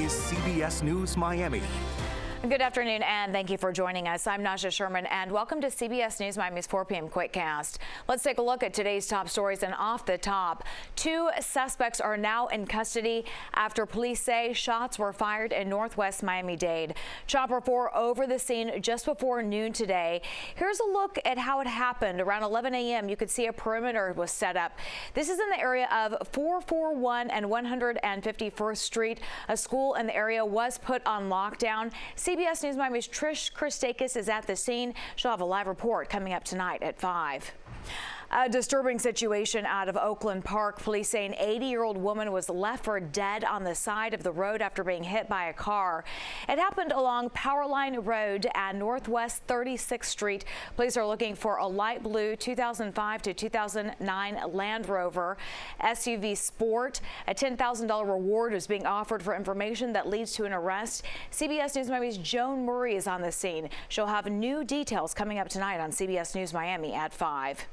is CBS News Miami. Good afternoon, and thank you for joining us. I'm Nasha Sherman, and welcome to CBS News Miami's 4 p.m. Quickcast. Let's take a look at today's top stories. And off the top, 2 suspects are now in custody after police say shots were fired in northwest Miami-Dade. Chopper 4 over the scene just before noon today. Here's a look at how it happened. Around 11 a.m., you could see a perimeter was set up. This is in the area of 441 and 151st Street. A school in the area was put on lockdown. CBS News Miami's Trish Christakis is at the scene. She'll have a live report coming up tonight at 5. A disturbing situation out of Oakland Park. Police say an 80-year-old woman was left for dead on the side of the road after being hit by a car. It happened along Powerline Road at Northwest 36th Street. Police are looking for a light blue 2005 to 2009 Land Rover SUV Sport. A $10,000 reward is being offered for information that leads to an arrest. CBS News Miami's Joan Murray is on the scene. She'll have new details coming up tonight on CBS News Miami at 5.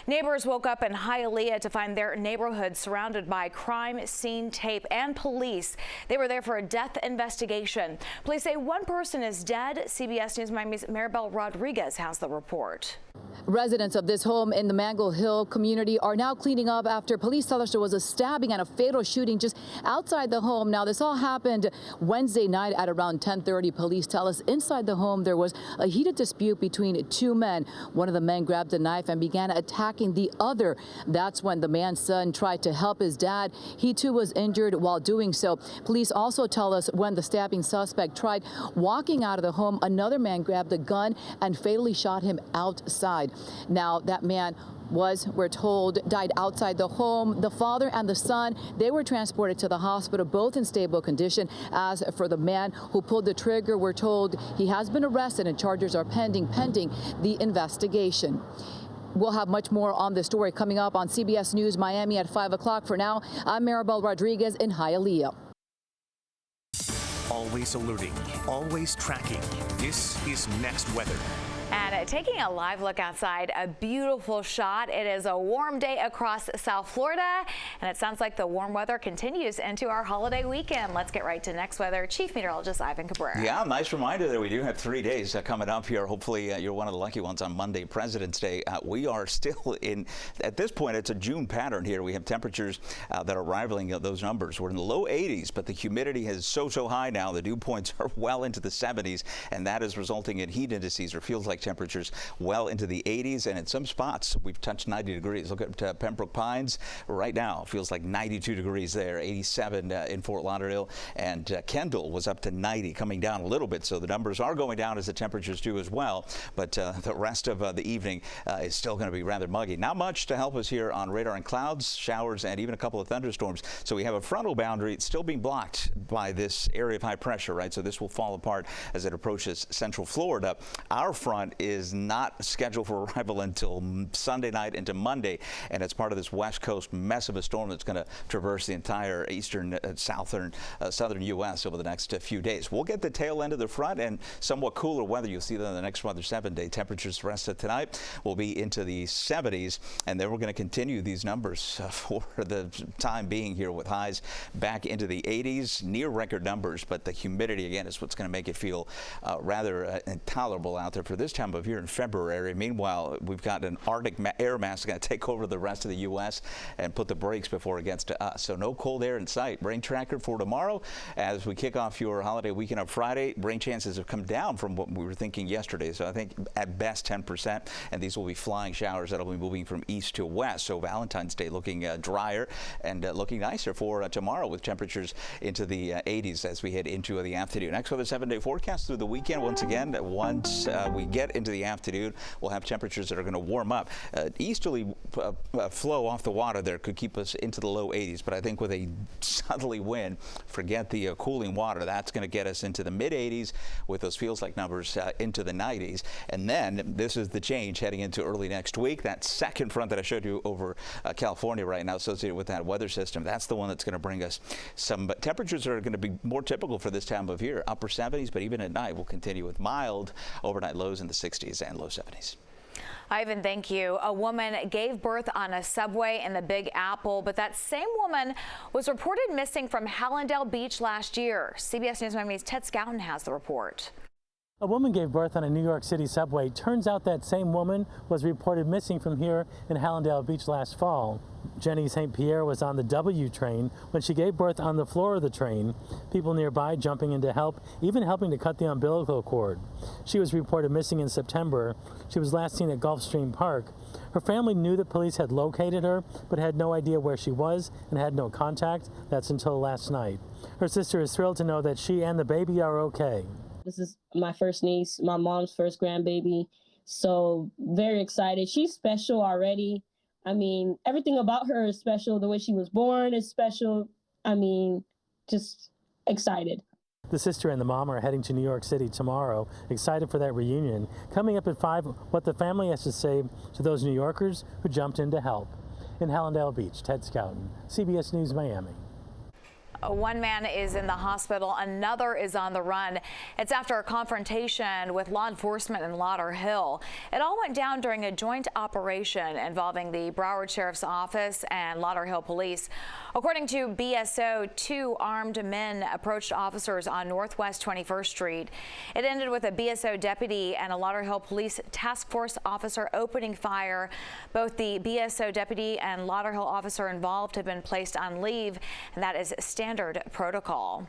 Neighbors woke up in Hialeah to find their neighborhood surrounded by crime scene tape and police. They were there for a death investigation. Police say one person is dead. CBS News Miami's Maribel Rodriguez has the report. Residents of this home in the Mango Hill community are now cleaning up after police tell us there was a stabbing and a fatal shooting just outside the home. Now, this all happened Wednesday night at around 10:30. Police tell us inside the home there was a heated dispute between 2 men. One of the men grabbed a knife and began attacking the other. That's when the man's son tried to help his dad. He too was injured while doing so. Police also tell us when the stabbing suspect tried walking out of the home, another man grabbed a gun and fatally shot him outside. Now, that man we're told, died outside the home. The father and the son, they were transported to the hospital, both in stable condition. As for the man who pulled the trigger, we're told he has been arrested and charges are pending the investigation. We'll have much more on this story coming up on CBS News Miami at 5 o'clock. For now, I'm Maribel Rodriguez in Hialeah. Always alerting, always tracking. This is Next Weather. And taking a live look outside, a beautiful shot. It is a warm day across South Florida, and it sounds like the warm weather continues into our holiday weekend. Let's get right to Next Weather. Chief Meteorologist Ivan Cabrera. Yeah, nice reminder that we do have 3 days coming up here. Hopefully you're one of the lucky ones on Monday, President's Day. We are still in, at this point, it's a June pattern here. We have temperatures that are rivaling those numbers. We're in the low 80s, but the humidity is so high now. The dew points are well into the 70s, and that is resulting in heat indices, or feels like temperatures well into the 80s, and in some spots we've touched 90 degrees. Look at Pembroke Pines right now. Feels like 92 degrees there, 87 in Fort Lauderdale, and Kendall was up to 90, coming down a little bit. So the numbers are going down as the temperatures do as well, but the rest of the evening is still going to be rather muggy. Not much to help us here on radar, and clouds, showers, and even a couple of thunderstorms. So we have a frontal boundary still being blocked by this area of high pressure, right? So this will fall apart as it approaches central Florida. Our front is not scheduled for arrival until Sunday night into Monday, and it's part of this west coast mess of a storm that's going to traverse the entire eastern, southern U.S. over the next few days. We'll get the tail end of the front and somewhat cooler weather. You'll see that in the next 7-day. Temperatures the rest of tonight will be into the 70s, and then we're going to continue these numbers for the time being here, with highs back into the 80s, near record numbers. But the humidity, again, is what's going to make it feel rather intolerable out there for this time of year in February. Meanwhile, we've got an Arctic air mass going to take over the rest of the U.S. and put the brakes before it gets to us. So no cold air in sight. Rain tracker for tomorrow as we kick off your holiday weekend on Friday. Rain chances have come down from what we were thinking yesterday. So I think at best 10%, and these will be flying showers that'll be moving from east to west. So Valentine's Day looking drier and looking nicer for tomorrow, with temperatures into the 80s as we head into the afternoon. Next with a 7-day forecast through the weekend. Once again, once we get into the afternoon, we'll have temperatures that are going to warm up. Easterly flow off the water there could keep us into the low 80s, but I think with a southerly wind, forget the cooling water. That's going to get us into the mid 80s with those feels like numbers into the 90s. And then this is the change heading into early next week. That second front that I showed you over California right now, associated with that weather system, that's the one that's going to bring us some temperatures that are going to be more typical for this time of year. Upper 70s, but even at night we'll continue with mild overnight lows in the 60s and low 70s. Ivan, thank you. A woman gave birth on a subway in the Big Apple, but that same woman was reported missing from Hallandale Beach last year. CBS News Miami's Ted Scouten has the report. A woman gave birth on a New York City subway. Turns out that same woman was reported missing from here in Hallandale Beach last fall. Jenny St. Pierre was on the W train when she gave birth on the floor of the train. People nearby jumping in to help, even helping to cut the umbilical cord. She was reported missing in September. She was last seen at Gulfstream Park. Her family knew that police had located her, but had no idea where she was and had no contact. That's until last night. Her sister is thrilled to know that she and the baby are okay. This is my first niece, my mom's first grandbaby. So very excited. She's special already. I mean, everything about her is special. The way she was born is special. I mean, just excited. The sister and the mom are heading to New York City tomorrow, excited for that reunion. Coming up at 5, what the family has to say to those New Yorkers who jumped in to help. In Hallandale Beach, Ted Scouten, CBS News Miami. One man is in the hospital, another is on the run. It's after a confrontation with law enforcement in Lauderhill. It all went down during a joint operation involving the Broward Sheriff's Office and Lauderhill Police. According to BSO, 2 armed men approached officers on Northwest 21st Street. It ended with a BSO deputy and a Lauderhill Police task force officer opening fire. Both the BSO deputy and Lauderhill officer involved have been placed on leave, and that is standard protocol.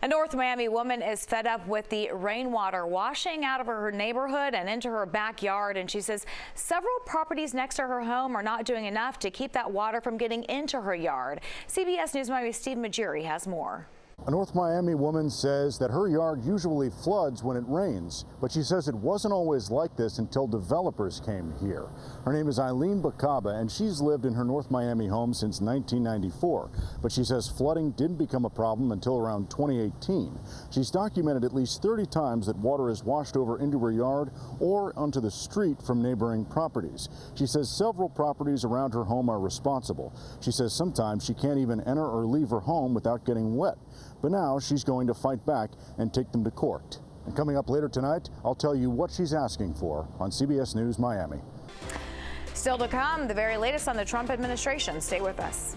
A North Miami woman is fed up with the rainwater washing out of her neighborhood and into her backyard, and she says several properties next to her home are not doing enough to keep that water from getting into her yard. CBS News Miami's Steve Majiri has more. A North Miami woman says that her yard usually floods when it rains, but she says it wasn't always like this until developers came here. Her name is Eileen Bacaba, and she's lived in her North Miami home since 1994. But she says flooding didn't become a problem until around 2018. She's documented at least 30 times that water is washed over into her yard or onto the street from neighboring properties. She says several properties around her home are responsible. She says sometimes she can't even enter or leave her home without getting wet. But now she's going to fight back and take them to court. And coming up later tonight, I'll tell you what she's asking for on CBS News Miami. Still to come, the very latest on the Trump administration. Stay with us.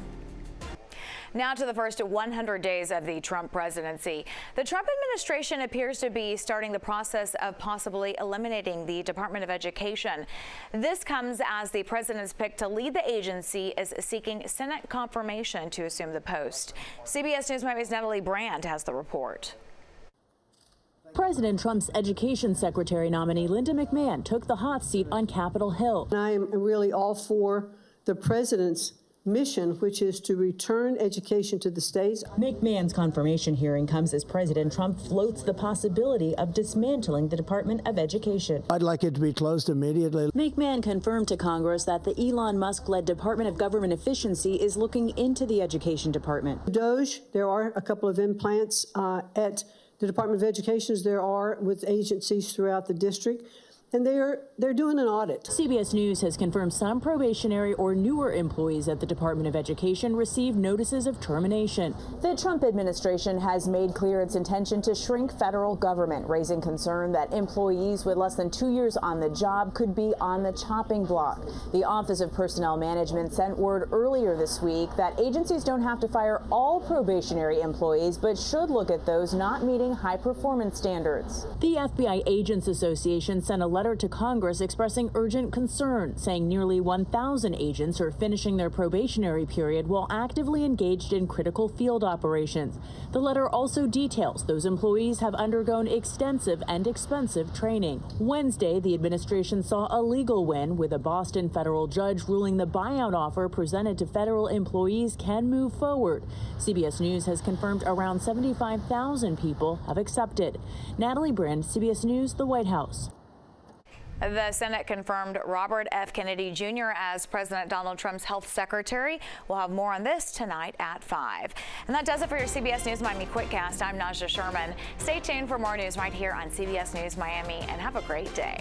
Now to the first 100 days of the Trump presidency. The Trump administration appears to be starting the process of possibly eliminating the Department of Education. This comes as the president's pick to lead the agency is seeking Senate confirmation to assume the post. CBS News Miami's Natalie Brand has the report. President Trump's education secretary nominee Linda McMahon took the hot seat on Capitol Hill. I am really all for the president's mission, which is to return education to the states. McMahon's confirmation hearing comes as President Trump floats the possibility of dismantling the Department of Education. I'd like it to be closed immediately. McMahon confirmed to Congress that the Elon Musk-led Department of Government Efficiency is looking into the Education Department. DOGE, there are a couple of implants at the Department of Education, as there are with agencies throughout the district. And they're doing an audit. CBS News has confirmed some probationary or newer employees at the Department of Education received notices of termination. The Trump administration has made clear its intention to shrink federal government, raising concern that employees with less than 2 years on the job could be on the chopping block. The Office of Personnel Management sent word earlier this week that agencies don't have to fire all probationary employees, but should look at those not meeting high performance standards. The FBI Agents Association sent a letter to Congress expressing urgent concern, saying nearly 1,000 agents are finishing their probationary period while actively engaged in critical field operations. The letter also details those employees have undergone extensive and expensive training. Wednesday, the administration saw a legal win with a Boston federal judge ruling the buyout offer presented to federal employees can move forward. CBS News has confirmed around 75,000 people have accepted. Natalie Brand, CBS News, the White House. The Senate confirmed Robert F. Kennedy Jr. as President Donald Trump's health secretary. We'll have more on this tonight at 5. And that does it for your CBS News Miami Quickcast. I'm Naja Sherman. Stay tuned for more news right here on CBS News Miami, and have a great day.